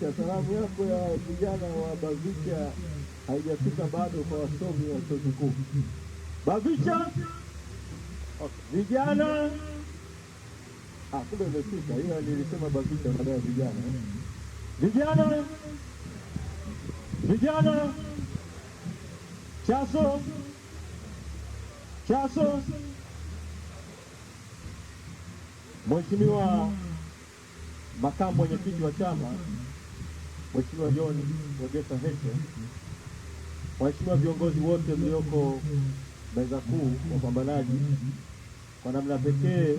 Bavicha, salamu yako ya vijana wa Bavicha haijafika bado kwa wasomi wa chuo kikuu. Bavicha, okay. Vijana, kumbe imefika, ila nilisema Bavicha baada ya vijana. Vijana, Chaso, Mheshimiwa makamu mwenyekiti wa chama, Mheshimiwa John Wegesa Heche, waheshimiwa viongozi wote mlioko meza kuu wapambanaji, kwa namna pekee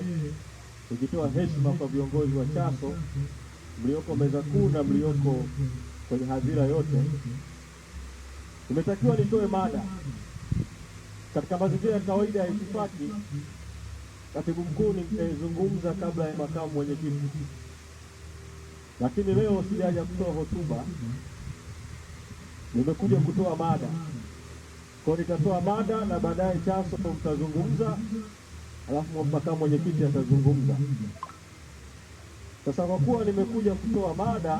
tukitoa heshima kwa viongozi wa Chaso mlioko meza kuu na mlioko kwenye hadhira yote, nimetakiwa nitoe mada katika mazingira ya kawaida ya itifaki. Katibu mkuu nitazungumza kabla ya makamu mwenyekiti, lakini leo sijaja kutoa hotuba, nimekuja kutoa mada. Kwa nitatoa mada na baadaye Chaso mtazungumza, alafu makamu mwenyekiti atazungumza. Sasa kwa kuwa nimekuja kutoa mada,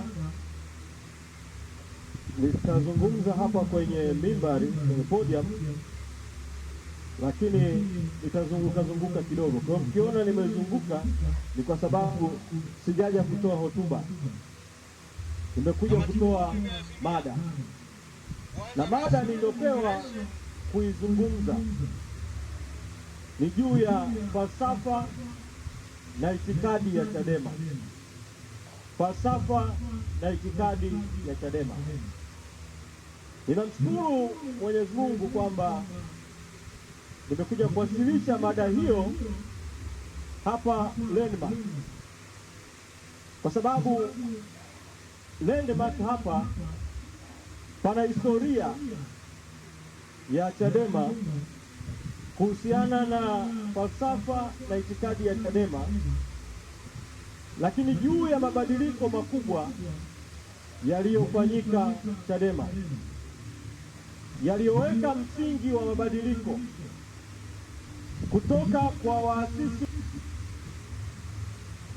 nitazungumza hapa kwenye mimbari, kwenye podium, lakini nitazunguka kidogo. Kwa mkiona nimezunguka ni kwa sababu sijaja kutoa hotuba, nimekuja kutoa mada. Na mada niliyopewa kuizungumza ni juu ya falsafa na itikadi ya Chadema. Falsafa na itikadi ya Chadema. Ninamshukuru Mwenyezi Mungu kwamba nimekuja kuwasilisha mada hiyo hapa Landmark, kwa sababu Landmark hapa pana historia ya Chadema kuhusiana na falsafa na itikadi ya Chadema, lakini juu ya mabadiliko makubwa yaliyofanyika Chadema, yaliyoweka msingi wa mabadiliko kutoka kwa waasisi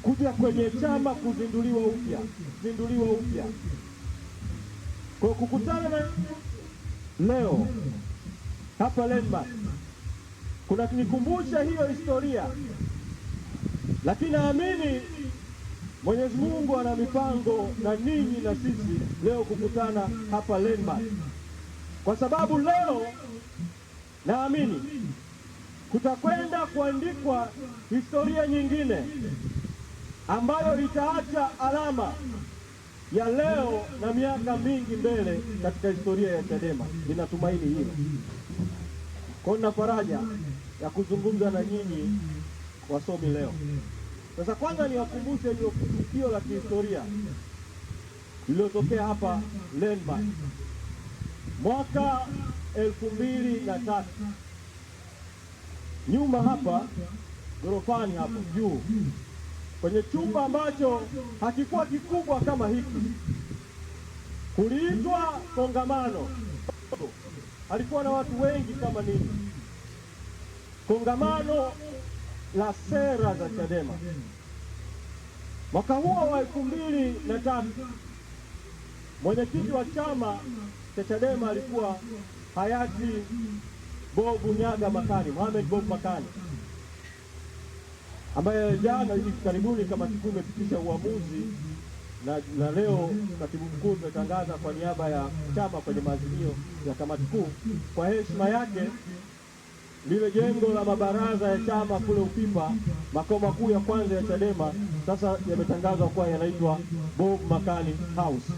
kuja kwenye chama kuzinduliwa upya. Kwa kukutana na leo hapa Landmark kuna kunikumbusha hiyo historia, lakini naamini Mwenyezi Mungu ana mipango na ninyi na sisi leo kukutana hapa Landmark, kwa sababu leo naamini kutakwenda kuandikwa historia nyingine ambayo itaacha alama ya leo na miaka mingi mbele katika historia ya Chadema. Ninatumaini hilo. Kwa nina faraja ya kuzungumza na nyinyi wasomi leo. Sasa kwanza niwakumbushe hiyo tukio la kihistoria lililotokea hapa Landmark mwaka 2003. Nyuma hapa gorofani hapo juu kwenye chumba ambacho hakikuwa kikubwa kama hiki, kuliitwa kongamano. Alikuwa na watu wengi kama nini, kongamano la sera za Chadema. Mwaka huo wa 2003 mwenyekiti wa chama cha Chadema alikuwa hayati Bob Nyaga Makani, Mohamed Bob Makani, ambaye jana hivi karibuni kama kikuu imepitisha uamuzi na leo katibu mkuu ametangaza kwa niaba ya chama kwenye maazimio ya kamati kuu, kwa heshima yake lile jengo la mabaraza ya chama kule Upipa, makao makuu ya kwanza ya Chadema, sasa yametangazwa kuwa yanaitwa Bob Makani House,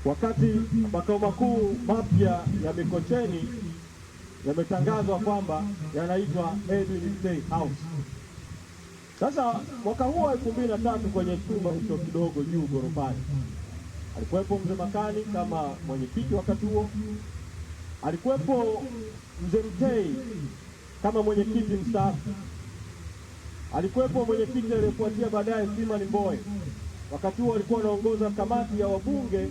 wakati makao makuu mapya ya Mikocheni yametangazwa kwamba yanaitwa Edwin State House. Sasa mwaka huo 2003 kwenye chumba hicho kidogo juu gorofani alikuwepo mzee Makani kama mwenyekiti wakati huo, alikuwepo mzee Mtei kama mwenyekiti mstaafu, alikuwepo mwenyekiti aliyefuatia baadaye Freeman Mbowe. Wakati huo alikuwa anaongoza kamati ya wabunge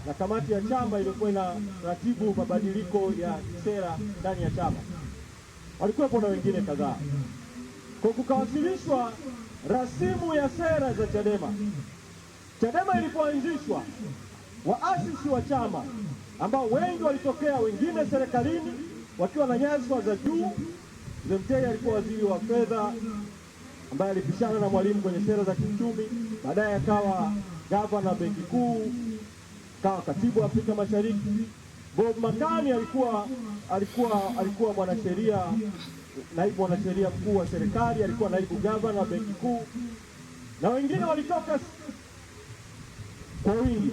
na kamati ya chama ilikuwa ina ratibu mabadiliko ya sera ndani ya chama. Walikuwepo na wengine kadhaa. Kwa kukawasilishwa rasimu ya sera za Chadema. Chadema ilipoanzishwa, waasisi wa chama ambao wengi walitokea, wengine serikalini wakiwa na nyadhifa za juu. Mzee Mtei alikuwa waziri wa fedha ambaye alipishana na Mwalimu kwenye sera za kiuchumi, baadaye akawa gavana benki kuu, akawa katibu wa Afrika Mashariki. Bob Makani alikuwa mwanasheria, naibu mwanasheria mkuu wa serikali, alikuwa naibu gavana wa benki kuu, na wengine walitoka kwa wingi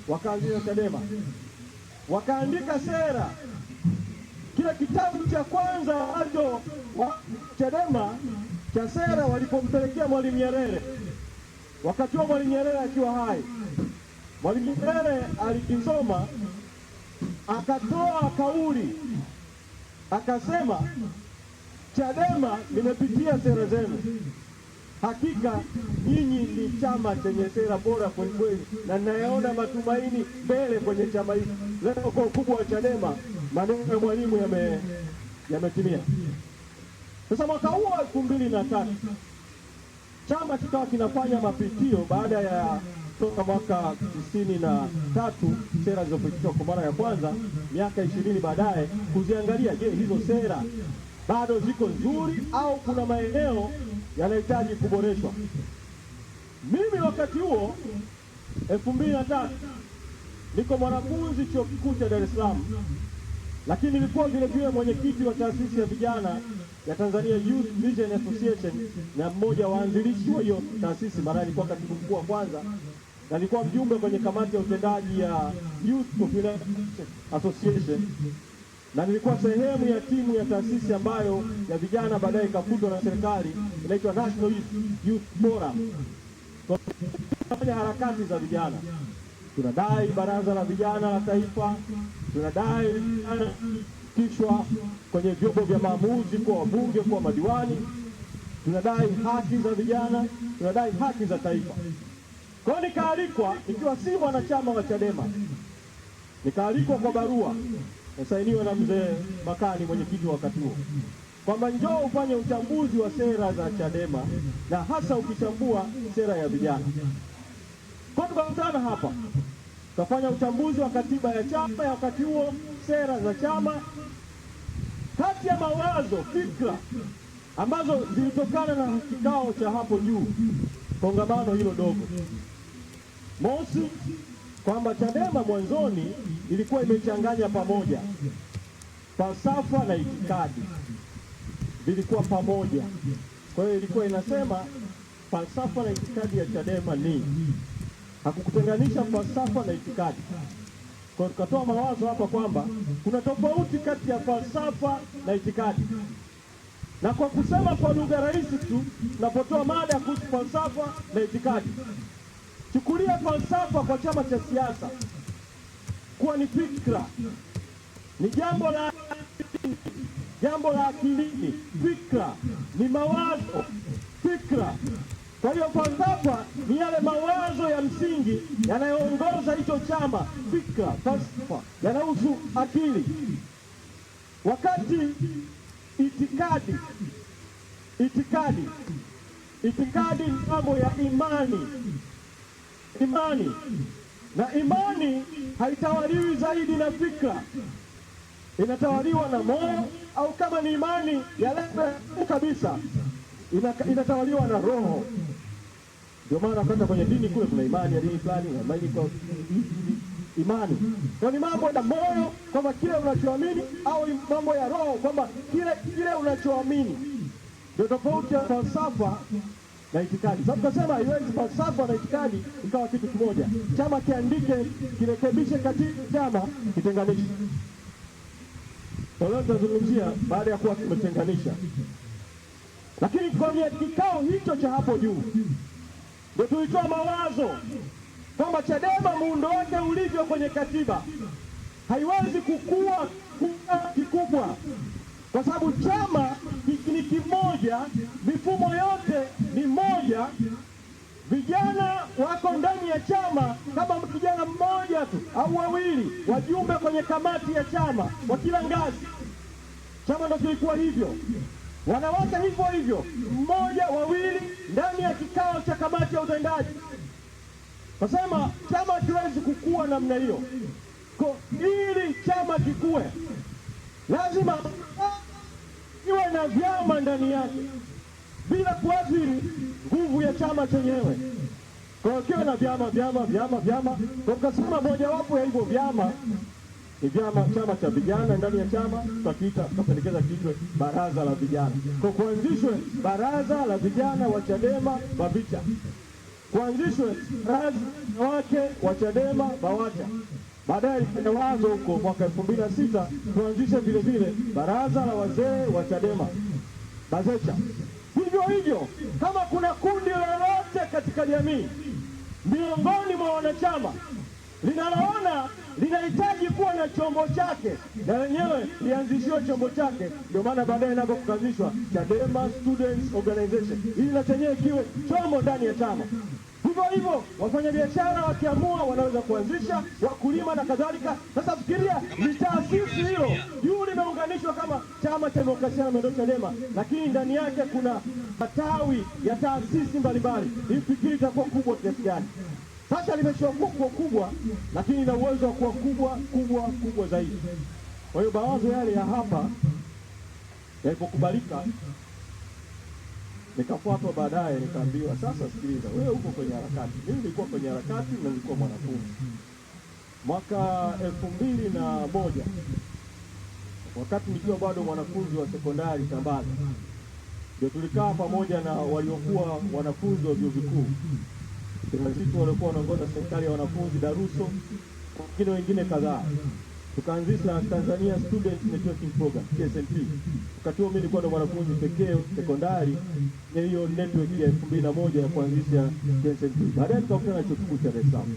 wakaanzisha Chadema, wakaandika sera. Kile kitabu cha kwanza ambacho Chadema cha sera walipompelekea Mwalimu Nyerere, wakati wa Mwalimu Nyerere akiwa hai, Mwalimu Nyerere alikisoma, akatoa kauli, akasema, Chadema nimepitia sera zenu, hakika nyinyi ni chama chenye sera bora kweli kweli, na ninayaona matumaini mbele kwenye chama hiki. Leo kwa ukubwa wa Chadema, maneno ya Mwalimu yametimia. Sasa mwaka huu wa 2003 chama kikawa kinafanya mapitio baada ya toka mwaka 93 sera zilizopitishwa kwa mara ya kwanza, miaka 20 baadaye, kuziangalia, je, hizo sera bado ziko nzuri au kuna maeneo yanahitaji kuboreshwa. Mimi wakati huo 2003 niko mwanafunzi chuo kikuu cha Dar es Salaam, lakini nilikuwa vile vile mwenyekiti wa taasisi ya vijana ya Tanzania Youth Vision Association, na mmoja wa waanzilishi wa hiyo taasisi. Mara nilikuwa katibu mkuu wa kwanza, na nilikuwa mjumbe kwenye kamati ya utendaji ya Youth Association, na nilikuwa sehemu ya timu ya taasisi ambayo ya vijana baadaye ikafutwa na serikali, inaitwa National Youth Forum. Tunafanya harakati za vijana, tunadai baraza la vijana la taifa, tunadai kishwa kwenye vyombo vya maamuzi, kwa wabunge, kwa madiwani, tunadai haki za vijana, tunadai haki za taifa. Kwa hiyo nikaalikwa, ikiwa si mwanachama wa Chadema, nikaalikwa kwa barua sainiwa na mzee Makani, mwenyekiti wa wakati huo, kwamba njoo ufanye uchambuzi wa sera za Chadema, na hasa ukichambua sera ya vijana. Kwa tukakutana hapa, tukafanya uchambuzi wa katiba ya chama ya wakati huo, sera za chama. Kati ya mawazo, fikra ambazo zilitokana na kikao cha hapo juu, kongamano hilo dogo, mosi, kwamba Chadema mwanzoni ilikuwa imechanganya pamoja falsafa na itikadi, vilikuwa pamoja. Kwa hiyo ilikuwa inasema falsafa na itikadi ya Chadema ni, hakukutenganisha falsafa na itikadi. Kwa hiyo tukatoa mawazo hapa kwamba kuna tofauti kati ya falsafa na itikadi, na kwa kusema kwa lugha rahisi tu, tunapotoa mada kuhusu falsafa na itikadi, chukulia falsafa kwa chama cha siasa kuwa ni fikra, ni jambo la akilini. Fikra ni mawazo, fikra. Kwa hiyo falsafa ni yale mawazo ya msingi yanayoongoza hicho chama. Fikra, falsafa yanahusu akili, wakati itikadi ni mambo ya imani. Na imani haitawaliwi zaidi na fikra, inatawaliwa na moyo, au kama ni imani ya leo kabisa, inatawaliwa na roho. Ndio maana kwenda kwenye dini kule kuna imani ya dini fulani, na imani kwa ni mambo ya moyo, kwamba kile unachoamini, au mambo ya roho, kwamba kile unachoamini. Ndio tofauti ya falsafa na itikadi. Sasa tukasema haiwezi falsafa na itikadi ikawa kitu kimoja. Chama kiandike, kirekebishe katiba chama, kitenganishe. Leo tutazungumzia baada ya kuwa kimetenganisha. Lakini kwenye kikao hicho cha hapo juu ndio tulitoa mawazo kwamba Chadema muundo wake ulivyo kwenye katiba haiwezi kukua kikubwa, kwa sababu chama ni kimoja, mifumo yote ni moja, vijana wako ndani ya chama kama kijana mmoja tu au wawili, wajumbe kwenye kamati ya chama wa kila ngazi. Chama ndio kilikuwa hivyo, wanawake hivyo hivyo, mmoja wawili ndani ya kikao cha kamati ya utendaji. Nasema chama hakiwezi kukua namna hiyo. Ili chama kikue, lazima iwe na vyama ndani yake bila kuathiri nguvu ya chama chenyewe. Kwa hiyo kiwe na vyama. Kwa kasema mojawapo ya hivyo vyama ni chama cha vijana. Ndani ya chama tutapendekeza kiitwe baraza la vijana. Kwa kuanzishwe baraza la vijana wa Chadema Bavicha, kuanzishwe baraza wake wa Chadema Bawacha. Baadaye wazo huko mwaka 2006 tuanzishe vile baraza la wazee wa Chadema Bazecha. Hivyo kama kuna kundi lolote katika jamii miongoni mwa wanachama linaloona linahitaji kuwa na chombo chake, na wenyewe lianzishiwe chombo chake. Ndio maana baadaye napo kuanzishwa Chadema Students Organization, ili na chenyewe kiwe chombo ndani ya chama. Hivyo wafanyabiashara wakiamua wanaweza kuanzisha, wakulima na kadhalika. Sasa fikiria, ni taasisi hilo juu limeunganishwa kama chama cha demokrasia na maendeleo Chadema, lakini ndani yake kuna matawi ya taasisi mbalimbali. Fikiri itakuwa kubwa kiasi gani? Sasa limeshakuwa kubwa, lakini ina uwezo wa kuwa kubwa zaidi. Kwa hiyo mawazo yale ya hapa yalipokubalika, nikafuatwa baadaye, nikaambiwa sasa, sikiliza, wewe uko kwenye harakati. Mimi nilikuwa kwenye harakati na nilikuwa mwanafunzi. Mwaka 2001 wakati nikiwa bado mwanafunzi wa sekondari Tambaza, ndio tulikaa pamoja na waliokuwa wanafunzi wa vyuo vikuu, sisi waliokuwa wanaongoza serikali ya wanafunzi Daruso, wengine kadhaa. Tukaanzisha Tanzania Student Networking Program TSNP. Wakati mimi nilikuwa ndo mwanafunzi pekee sekondari ya hiyo network ya 2001 ya kuanzisha TSNP. Baadaye tukakutana na chuo kikuu cha Dar es Salaam.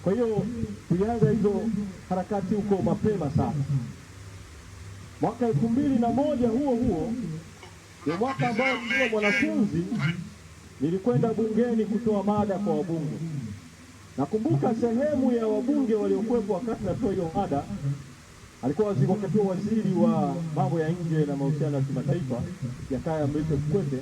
Kwa hiyo tulianza hizo harakati huko mapema sana. Mwaka 2001 huo ndio mwaka ambao nilikuwa mwanafunzi, nilikwenda bungeni kutoa mada kwa wabunge. Nakumbuka sehemu ya wabunge waliokuwepo wakati natoa hiyo mada, alikuwa waziri wa mambo ya nje na mahusiano ya kimataifa, Jakaya Mrisho Kikwete.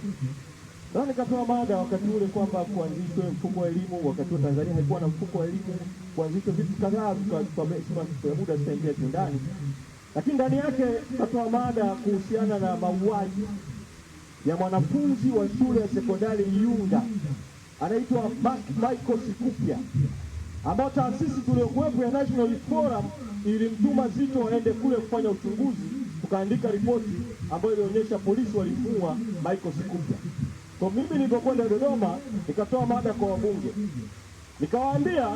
Sasa nikatoa mada wakati ule kwamba kuanzishwe mfuko wa elimu. Wakati wa Tanzania haikuwa na mfuko wa elimu, kuanzishwe vitu kadhaa kwa muda sitaingia ndani, lakini ndani yake katoa mada kuhusiana na mauaji ya mwanafunzi wa shule ya sekondari Iunga anaitwa Michael Sikupya, ambao taasisi tuliokuwepo ya National Forum ilimtuma Zito aende kule kufanya uchunguzi. Tukaandika ripoti ambayo ilionyesha polisi walimuua Michael Sikupya. Kwa mimi nilipokwenda Dodoma, nikatoa mada kwa wabunge, nikawaambia,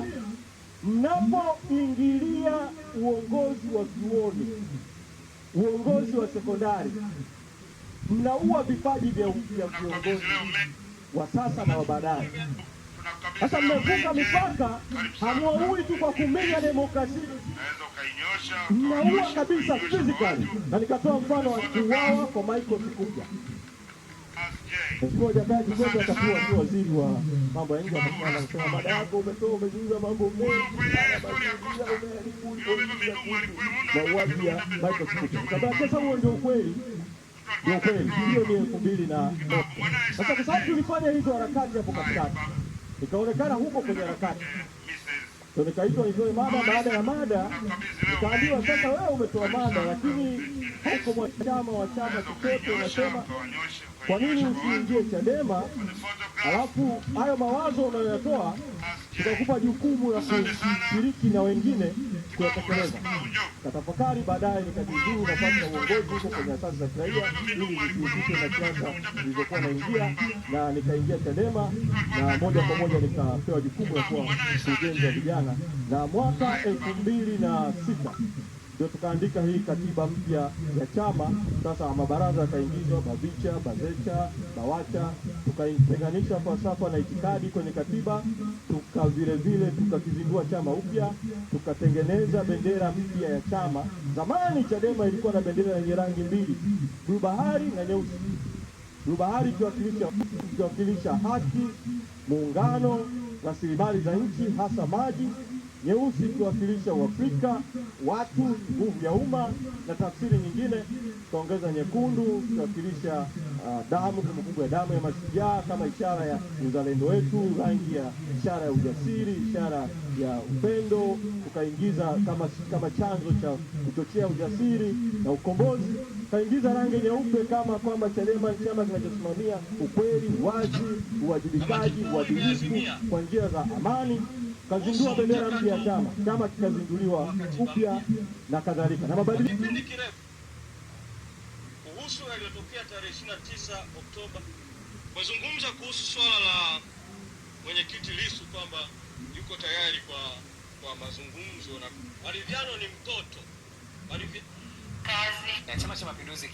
mnapoingilia uongozi wa vyuoni, uongozi wa sekondari, mnaua vipaji vya viongozi wa sasa na wa baadaye. Sasa mmevuka mipaka, hamuui tu kwa kumenya demokrasia, mnaua kabisa physically. Na nikatoa mfano wa kuuawa kwa Michael Sikupya. Mheshimiwa Jakaya Kikwete atakuwa tu waziri wa mambo ya nje, anasema baada yako umezungumza mambo mengi, mauaji ya Michael Sikupya. Sasa huo ndio ukweli. Hiyo ni 2001. Sasa kwa sababu tulifanya hizo harakati hapo katikati, ikaonekana huko kwenye harakati, ndio nikaitwa nitoe mada. Baada ya mada nikaambiwa, sasa wewe umetoa mada, lakini huko mwanachama wa chama chochote, unasema kwa nini usiingie Chadema, alafu hayo mawazo unayoyatoa tutakupa jukumu la kushiriki na wengine kuyatekeleza. Katafakari, baadaye nikajiuzuru nafasi ya uongozi huko kwenye asasi za kiraia ili nisihusike na siasa nilizokuwa naingia, na nikaingia Chadema, na moja kwa moja nikapewa jukumu la kuwa mkurugenzi wa vijana. Na mwaka 2006 ndio tukaandika hii katiba mpya ya chama. Sasa mabaraza yakaingizwa, Bavicha, Bazecha, Bawacha, tukaitenganisha falsafa na itikadi kwenye katiba, vile tukakizindua chama upya, tukatengeneza bendera mpya ya chama. Zamani Chadema ilikuwa na bendera yenye rangi mbili, bluu bahari na nyeusi. Bluu bahari ikiwakilisha haki, muungano, rasilimali za nchi hasa maji. Nyeusi ikiwakilisha Uafrika, watu, nguvu ya umma na tafsiri nyingine. Tukaongeza nyekundu ikiwakilisha damu, kumbukumbu ya damu ya mashujaa kama ishara ya uzalendo wetu, rangi ya ishara ya ujasiri, ishara ya upendo, tukaingiza kama chanzo cha kuchochea ujasiri na ukombozi. Tukaingiza rangi nyeupe kama kwamba Chadema ni chama kinachosimamia ukweli, uwazi, uwajibikaji, uadilifu kwa njia za amani. Kazindua bendera mpya ya chama kikazinduliwa upya na kadhalika, na mabadiliko kuhusu yaliyotokea tarehe 29 Oktoba. Mazungumza kuhusu swala la mwenyekiti Lissu kwamba yuko tayari kwa mazungumzo, na maridhiano ni mtoto. Kazi ya Chama cha Mapinduzi